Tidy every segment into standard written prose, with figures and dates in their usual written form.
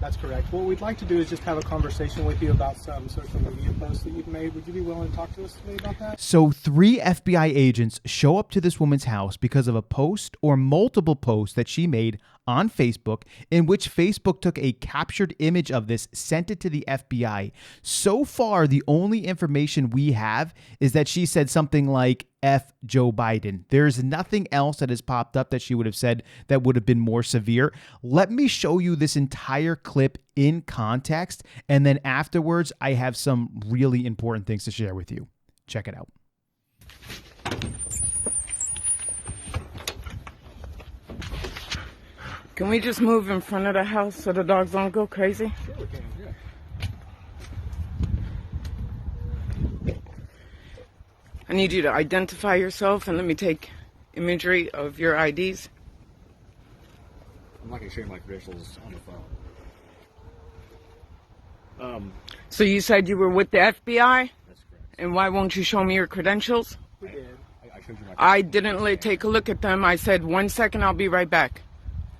That's correct. What we'd like to do is just have a conversation with you about some social media posts that you've made. Would you be willing to talk to us today about that? So 3 FBI agents show up to this woman's house because of a post or multiple posts that she made on Facebook, in which Facebook took a captured image of this, sent it to the FBI. So far, the only information we have is that she said something like F Joe Biden. There's nothing else that has popped up that she would have said that would have been more severe. Let me show you this entire clip in context, and then afterwards, I have some really important things to share with you. Check it out. Can we just move in front of the house so the dogs don't go crazy? Sure we can, yeah. I need you to identify yourself and let me take imagery of your IDs. I'm not going to share my credentials on the phone. So you said you were with the FBI? That's correct. And why won't you show me your credentials? We did. I showed you my I didn't take a look at them. I said 1 second, I'll be right back.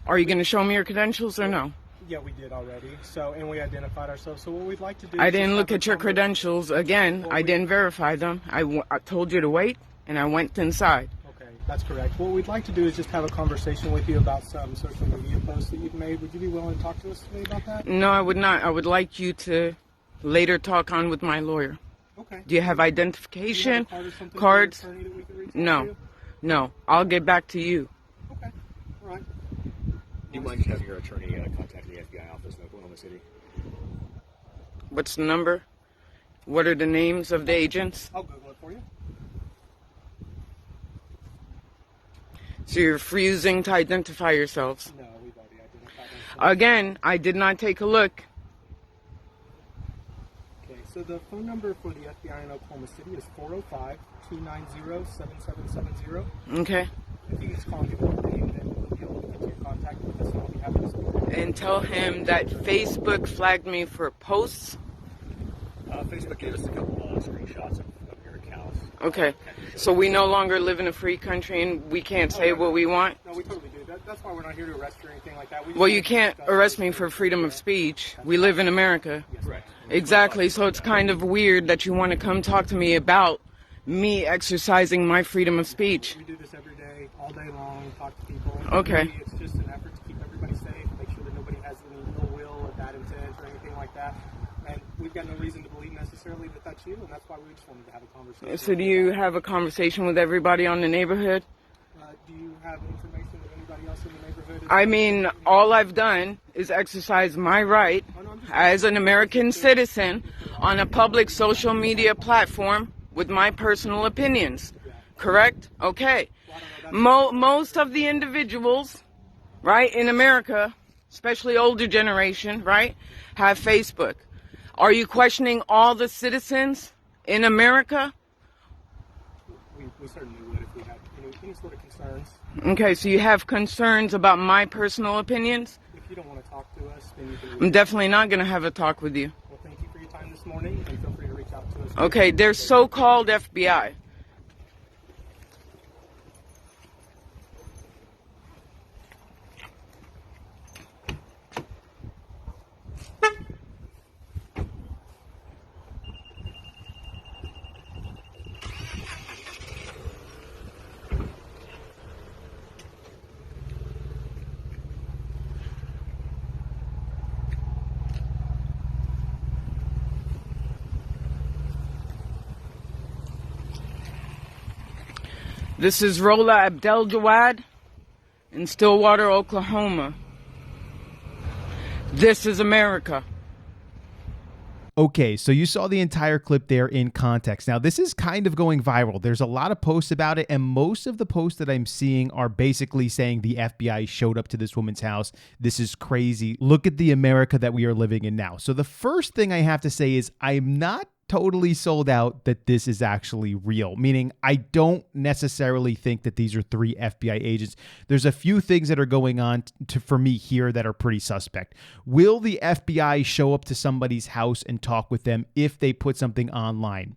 Are you going to show me your credentials or no? Yeah, we did already. And we identified ourselves. So what we'd like to do I is didn't just look have at a your conversation. credentials. Again, I didn't verify them. I told you to wait, and I went inside. Okay, that's correct. What we'd like to do is just have a conversation with you about some social media posts that you've made. Would you be willing to talk to us today about that? No, I would not. I would like you to later talk on with my lawyer. Okay. Do you have identification? Do you have a card or something Cards? for your attorney that we can reach out No. to? No. I'll get back to you. Okay. All right. Do you mind having your attorney contact the FBI office in Oklahoma City? What's the number? What are the names of the agents? I'll Google it for you. So you're refusing to identify yourselves. No, we've already identified them. Again, I did not take a look. Okay, so the phone number for the FBI in Oklahoma City is 405-290-7770. Okay. If you just call and give me your name, then we'll be able to get you in contact with us and I'll be happy to speak with you. And tell him that Facebook flagged me for posts. Facebook gave us a couple screenshots of your accounts. Okay. So we no longer live in a free country and we can't say what we want? No, we totally do. That's why we're not here to arrest you or anything like that. We just Well, want you to can't discuss arrest this me with for you. freedom of speech. We live in America. Yes, Correct. Exactly. So it's kind of weird that you want to come talk to me about me exercising my freedom of speech. We do this every day, all day long, talk to people. Okay. Really, it's just an effort to keep everybody safe, make sure that nobody has any ill will or bad intent or anything like that. And we've got no reason to believe necessarily that that's you, and that's why we just wanted to have a conversation. So do you have a conversation with everybody on the neighborhood? Do you have information of anybody else in the neighborhood? I mean, all I've done is exercise my right as an American citizen on a public social media platform with my personal opinions. Correct? Okay. Most of the individuals, right, in America, especially older generation, right, have Facebook. Are you questioning all the citizens in America? We certainly would if we had any sort of concerns. Okay, so you have concerns about my personal opinions? If you don't want to talk to us, then you can I'm reach definitely not going to have a talk with you. Well, thank you for your time this morning, and feel free to reach out to us. Okay, they're so-called FBI. This is Rola Abdel Jawad in Stillwater, Oklahoma. This is America. Okay, so you saw the entire clip there in context. Now, this is kind of going viral. There's a lot of posts about it, and most of the posts that I'm seeing are basically saying the FBI showed up to this woman's house. This is crazy. Look at the America that we are living in now. So the first thing I have to say is I'm not totally sold out that this is actually real, meaning I don't necessarily think that these are 3 FBI agents. There's a few things that are going on for me here that are pretty suspect. Will the FBI show up to somebody's house and talk with them if they put something online?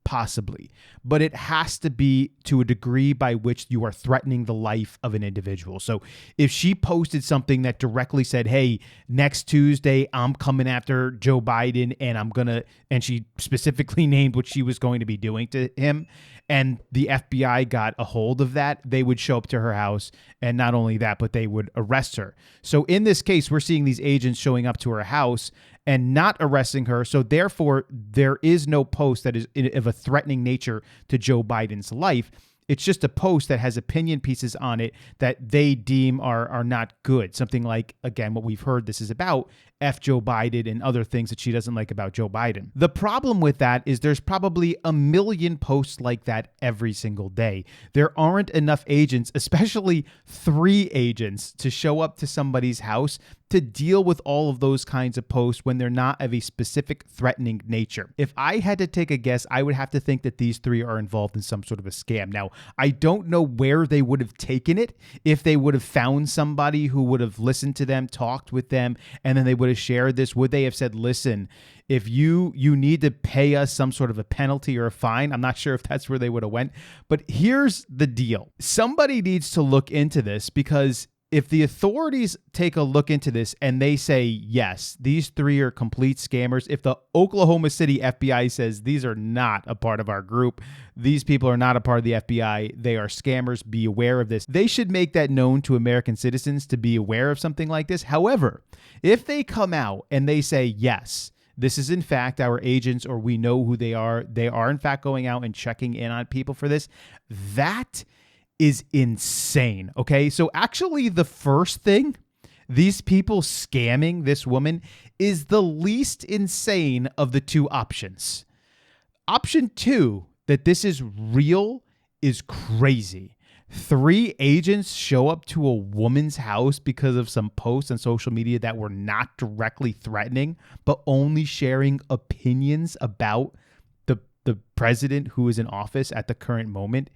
Possibly, but it has to be to a degree by which you are threatening the life of an individual. So if she posted something that directly said, hey, next Tuesday, I'm coming after Joe Biden and she specifically named what she was going to be doing to him, and the FBI got a hold of that, they would show up to her house. And not only that, but they would arrest her. So in this case, we're seeing these agents showing up to her house and not arresting her. So therefore, there is no post that is of a threatening nature to Joe Biden's life. It's just a post that has opinion pieces on it that they deem are not good. Something like, again, what we've heard this is about, F Joe Biden and other things that she doesn't like about Joe Biden. The problem with that is there's probably a million posts like that every single day. There aren't enough agents, especially 3 agents, to show up to somebody's house to deal with all of those kinds of posts when they're not of a specific threatening nature. If I had to take a guess, I would have to think that these 3 are involved in some sort of a scam. Now, I don't know where they would have taken it, if they would have found somebody who would have listened to them, talked with them, and then they would have shared this. Would they have said, listen, if you need to pay us some sort of a penalty or a fine? I'm not sure if that's where they would have went. But here's the deal. Somebody needs to look into this, because if the authorities take a look into this and they say, yes, these 3 are complete scammers, if the Oklahoma City FBI says these are not a part of our group, these people are not a part of the FBI, they are scammers, be aware of this, they should make that known to American citizens to be aware of something like this. However, if they come out and they say, yes, this is in fact our agents, or we know who they are in fact going out and checking in on people for this, that is insane. Okay. So actually the first thing, these people scamming this woman, is the least insane of the 2 options. Option 2, that this is real, is crazy. 3 agents show up to a woman's house because of some posts on social media that were not directly threatening, but only sharing opinions about the president who is in office at the current moment,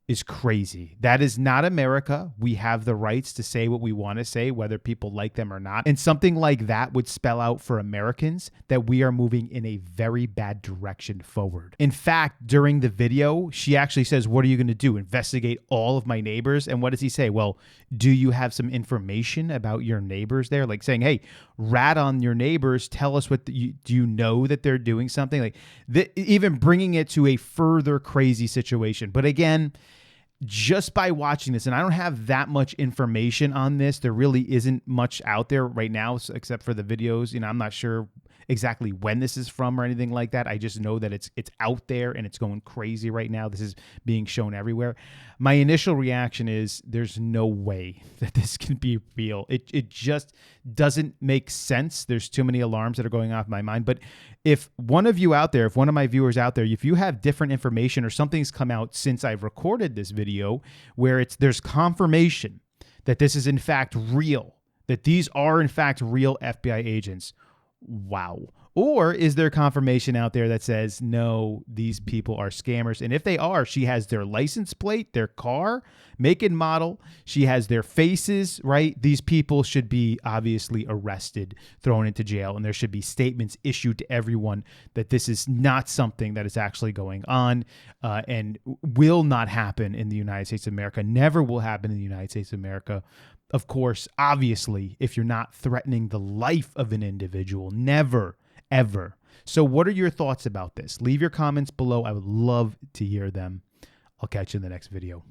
is crazy. That is not America. We have the rights to say what we want to say, whether people like them or not. And something like that would spell out for Americans that we are moving in a very bad direction forward. In fact, during the video, she actually says, what are you going to do? Investigate all of my neighbors? And what does he say? Well, do you have some information about your neighbors there? Like saying, hey, rat on your neighbors. Tell us do you know that they're doing something? Like even bringing it to a further crazy situation. But again, just by watching this, and I don't have that much information on this, there really isn't much out there right now except for the videos. I'm not sure exactly when this is from or anything like that. I just know that it's out there and it's going crazy right now. This is being shown everywhere. My initial reaction is there's no way that this can be real. It just doesn't make sense. There's too many alarms that are going off in my mind. But if one of you out there, if one of my viewers out there, if you have different information or something's come out since I've recorded this video where there's confirmation that this is in fact real, that these are in fact real FBI agents, wow. Or is there confirmation out there that says, no, these people are scammers? And if they are, she has their license plate, their car, make and model. She has their faces, right? These people should be obviously arrested, thrown into jail, and there should be statements issued to everyone that this is not something that is actually going on and will not happen in the United States of America, never will happen in the United States of America. Of course, obviously, if you're not threatening the life of an individual, never, ever. So what are your thoughts about this? Leave your comments below. I would love to hear them. I'll catch you in the next video.